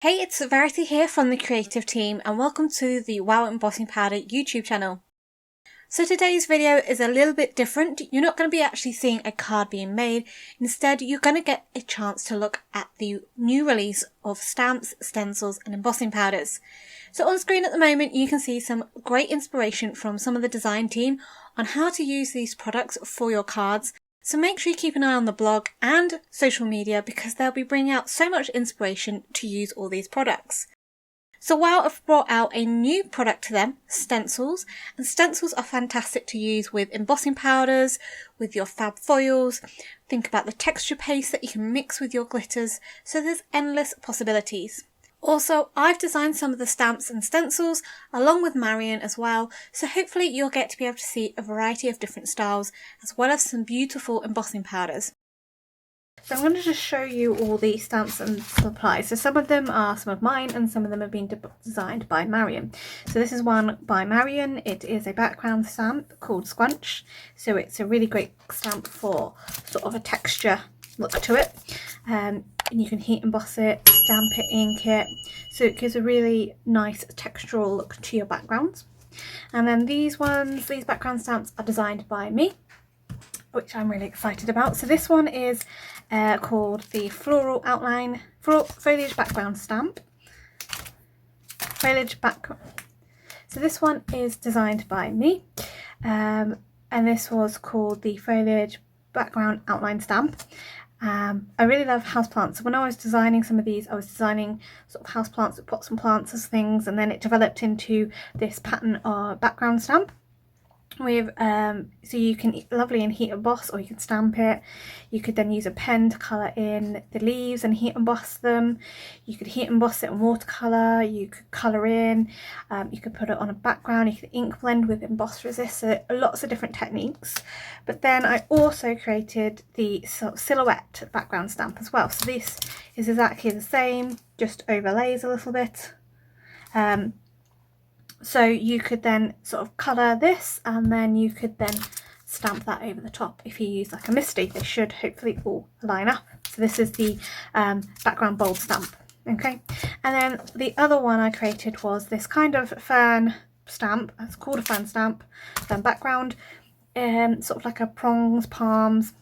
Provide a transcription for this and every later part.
Hey, it's Verity here from the creative team and welcome to the Wow Embossing Powder YouTube channel. So today's video is a little bit different. You're not going to be actually seeing a card being made. Instead, you're going to get a chance to look at the new release of stamps, stencils and embossing powders. So on screen at the moment, you can see some great inspiration from some of the design team on how to use these products for your cards. So make sure you keep an eye on the blog and social media because they'll be bringing out so much inspiration to use all these products. So Wow have brought out a new product to them, stencils, and stencils are fantastic to use with embossing powders, with your fab foils. Think about the texture paste that you can mix with your glitters, so there's endless possibilities. Also, I've designed some of the stamps and stencils along with Marion as well, so hopefully you'll get to be able to see a variety of different styles as well as some beautiful embossing powders. So I'm going to just show you all the stamps and supplies. So some of them are some of mine and some of them have been designed by Marion. So this is one by Marion. It is a background stamp called Scruch. So it's a really great stamp for sort of a texture look to it. And you can heat emboss it, stamp it, ink it. So it gives a really nice textural look to your backgrounds. And then these background stamps are designed by me, which I'm really excited about. So this one is called the Floral Outline Foliage Background Stamp. So this one is designed by me, and this was called the Foliage Background Outline Stamp. I really love houseplants. So when I was designing some of these, I was designing sort of houseplants with pots and plants as things, and then it developed into this pattern or background stamp. With so you can lovely and heat emboss, or you can stamp it. You could then use a pen to colour in the leaves and heat emboss them. You could heat emboss it in watercolour, you could colour in, you could put it on a background, you could ink blend with emboss resist, so lots of different techniques. But then I also created the sort of silhouette background stamp as well. So this is exactly the same, just overlays a little bit. So you could then sort of colour this and then you could then stamp that over the top. If you use like a misty, they should hopefully all line up. So this is the background bold stamp, okay? And then the other one I created was this kind of fern stamp. It's called a fern stamp, fern background, sort of like a prongs, palms.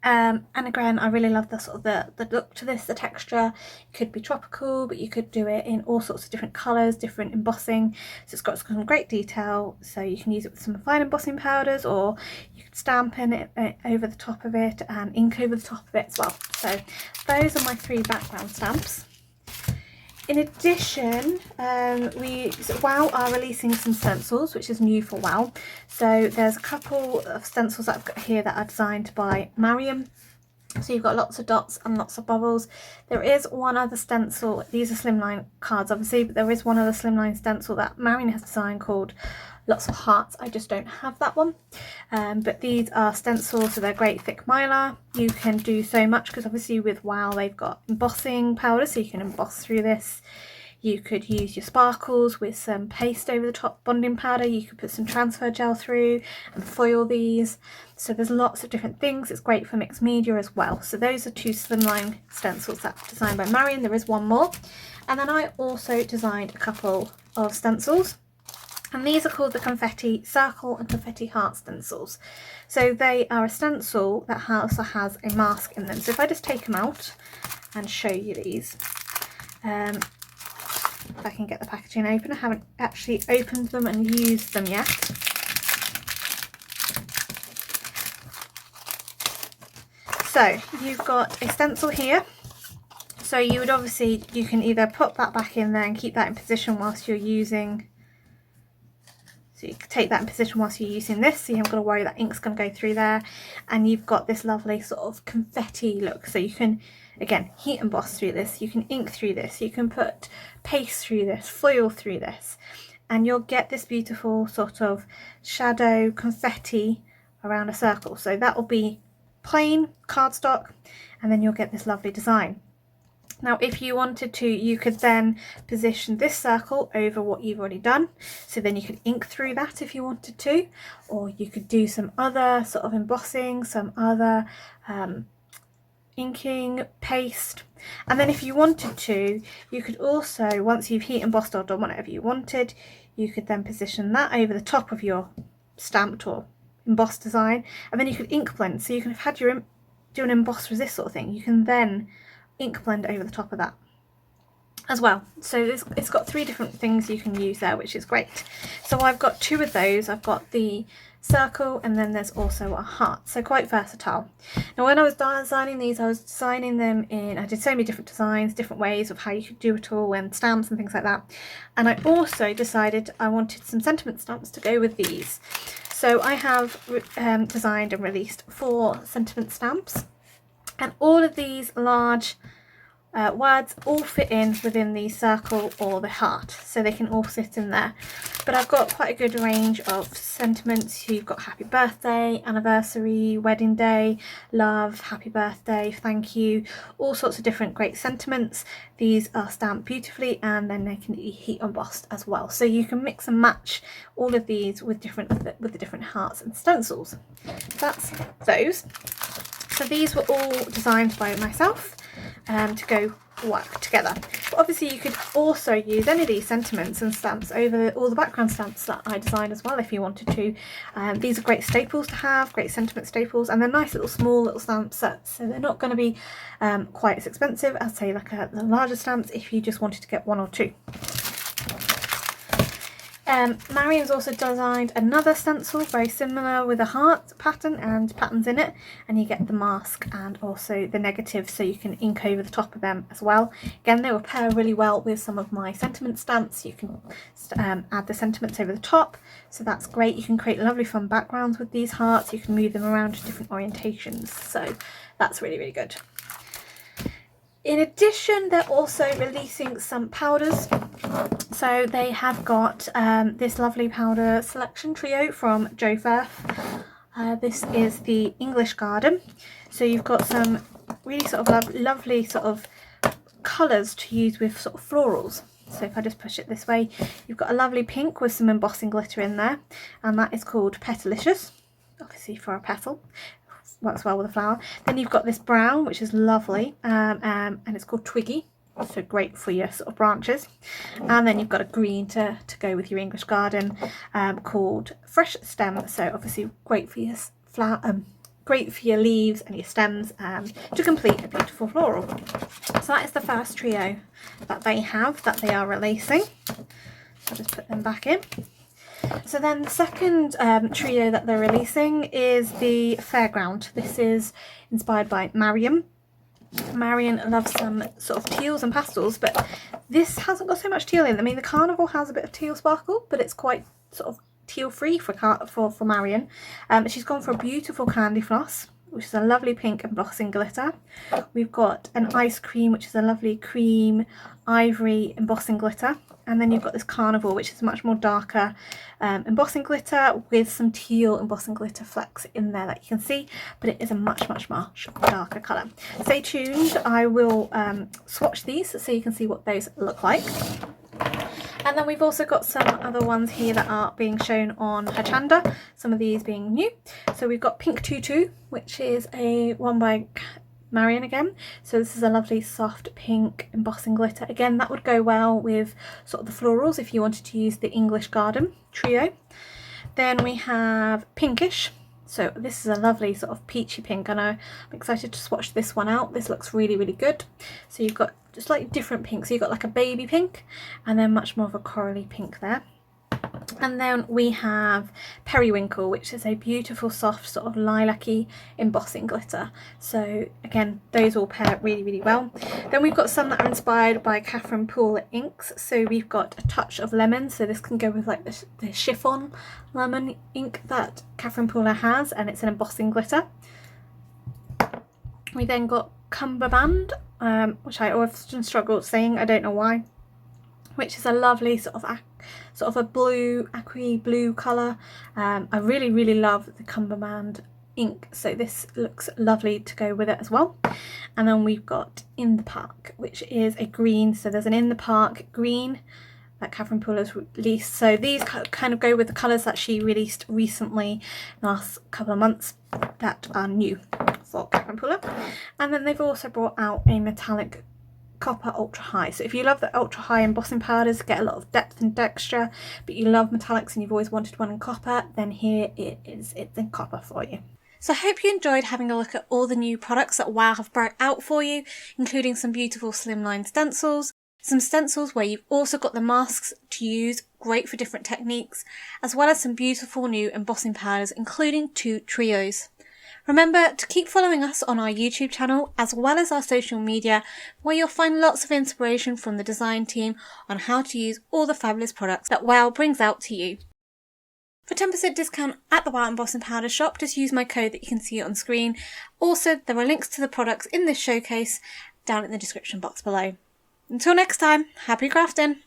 And again, I really love the sort of the look to this, the texture. It could be tropical, but you could do it in all sorts of different colours, different embossing. So it's got some great detail, so you can use it with some fine embossing powders, or you could stamp in it over the top of it and ink over the top of it as well. So those are my 3 background stamps. In addition, Wow are releasing some stencils, which is new for Wow. So there's a couple of stencils that I've got here that are designed by Marion. So you've got lots of dots and lots of bubbles. There is one other stencil, these are slimline cards obviously, but there is one other slimline stencil that Marion has designed called Lots of Hearts. I just don't have that one. But these are stencils, so they're great thick mylar. You can do so much because obviously with Wow they've got embossing powder, so you can emboss through this. You could use your sparkles with some paste over the top, bonding powder. You could put some transfer gel through and foil these. So there's lots of different things. It's great for mixed media as well. So those are 2 slimline stencils that are designed by Marion. There is one more. And then I also designed a couple of stencils. And these are called the Confetti Circle and Confetti Heart stencils. So they are a stencil that also has a mask in them. So if I just take them out and show you these. If I can get the packaging open. I haven't actually opened them and used them yet. So you've got a stencil here. So you would obviously, you can either put that back in there and keep that in position whilst you're using, so you can take that in position whilst you're using this, so you haven't got to worry that ink's going to go through there. And you've got this lovely sort of confetti look, so you can again heat emboss through this, you can ink through this, you can put paste through this, foil through this, and you'll get this beautiful sort of shadow confetti around a circle. So that will be plain cardstock, and then you'll get this lovely design. Now if you wanted to, you could then position this circle over what you've already done, so then you could ink through that if you wanted to, or you could do some other sort of embossing, some other inking paste. And then if you wanted to, you could also, once you've heat embossed or done whatever you wanted, you could then position that over the top of your stamped or embossed design, and then you could ink blend. So you can have had your do an emboss resist sort of thing, you can then ink blend over the top of that as well. So it's got 3 different things you can use there, which is great. So I've got 2 of those. I've got the circle and then there's also a heart, so quite versatile. Now when I was designing these, I was designing them in, I did so many different designs, different ways of how you could do it all, and stamps and things like that. And I also decided I wanted some sentiment stamps to go with these. So I have designed and released 4 sentiment stamps, and all of these large words all fit in within the circle or the heart, so they can all sit in there. But I've got quite a good range of sentiments. You've got happy birthday, anniversary, wedding day, love, happy birthday, thank you, all sorts of different great sentiments. These are stamped beautifully and then they can be heat embossed as well, so you can mix and match all of these with the different hearts and stencils. That's those. So these were all designed by myself to go work together. But obviously you could also use any of these sentiments and stamps over all the background stamps that I designed as well if you wanted to. These are great staples to have, great sentiment staples, and they're nice little small little stamp sets, so they're not going to be quite as expensive as say like the larger stamps if you just wanted to get 1 or 2. Marion's also designed another stencil very similar with a heart pattern and patterns in it, and you get the mask and also the negative, so you can ink over the top of them as well. Again, they will pair really well with some of my sentiment stamps. You can add the sentiments over the top, so that's great. You can create lovely fun backgrounds with these hearts. You can move them around to different orientations, so that's really, really good. In addition, they're also releasing some powders. So they have got this lovely powder selection trio from Jo Firth. This is the English Garden. So you've got some really sort of lovely sort of colours to use with sort of florals. So if I just push it this way, you've got a lovely pink with some embossing glitter in there, and that is called Petalicious, obviously for a petal. Works well with a flower. Then you've got this brown, which is lovely, and it's called Twiggy, so great for your sort of branches. And then you've got a green to go with your English Garden, called Fresh Stem, so obviously great for your flower, great for your leaves and your stems, to complete a beautiful floral. So that is the first trio that they have, that they are releasing. I'll just put them back in. So then the second trio that they're releasing is the Fairground. This is inspired by Marion. Marion loves some sort of teals and pastels, but this hasn't got so much teal in. I mean, the Carnival has a bit of teal sparkle, but it's quite sort of teal free for Marion. She's gone for a beautiful candy floss, which is a lovely pink embossing glitter. We've got an ice cream, which is a lovely cream ivory embossing glitter. And then you've got this Carnival, which is much more darker embossing glitter with some teal embossing glitter flecks in there that you can see, but it is a much darker colour. Stay tuned, I will swatch these so you can see what those look like. And then we've also got some other ones here that are being shown on Hachanda, some of these being new. So we've got Pink Tutu, which is a one by Marion again. So this is a lovely soft pink embossing glitter. Again, that would go well with sort of the florals if you wanted to use the English Garden trio. Then we have Pinkish. So this is a lovely sort of peachy pink, and I'm excited to swatch this one out. This looks really, really good. So you've got just like different pinks. So you've got like a baby pink and then much more of a corally pink there. And then we have Periwinkle, which is a beautiful soft sort of lilac-y embossing glitter. So again, those all pair really, really well. Then we've got some that are inspired by Catherine Poole inks. So we've got a touch of lemon, so this can go with like the chiffon lemon ink that Catherine Poole has, and it's an embossing glitter. We then got Cumberbund, which I often struggle saying, I don't know why, which is a lovely sort of a blue, aqua blue colour. I really, really love the Cumberbund ink, so this looks lovely to go with it as well. And then we've got In the Park, which is a green, so there's an In the Park green that Catherine Poole has released. So these kind of go with the colours that she released recently, last couple of months, that are new. for Cat Puller. And then they've also brought out a metallic copper ultra high. So if you love the ultra high embossing powders, get a lot of depth and texture, but you love metallics and you've always wanted one in copper, then here it is, it's in copper for you. So I hope you enjoyed having a look at all the new products that WOW have brought out for you, including some beautiful slimline stencils, some stencils where you've also got the masks to use, great for different techniques, as well as some beautiful new embossing powders, including 2 trios. Remember to keep following us on our YouTube channel as well as our social media, where you'll find lots of inspiration from the design team on how to use all the fabulous products that WOW brings out to you. For 10% discount at the WOW Embossing Powder shop, just use my code that you can see on screen. Also, there are links to the products in this showcase down in the description box below. Until next time, happy crafting!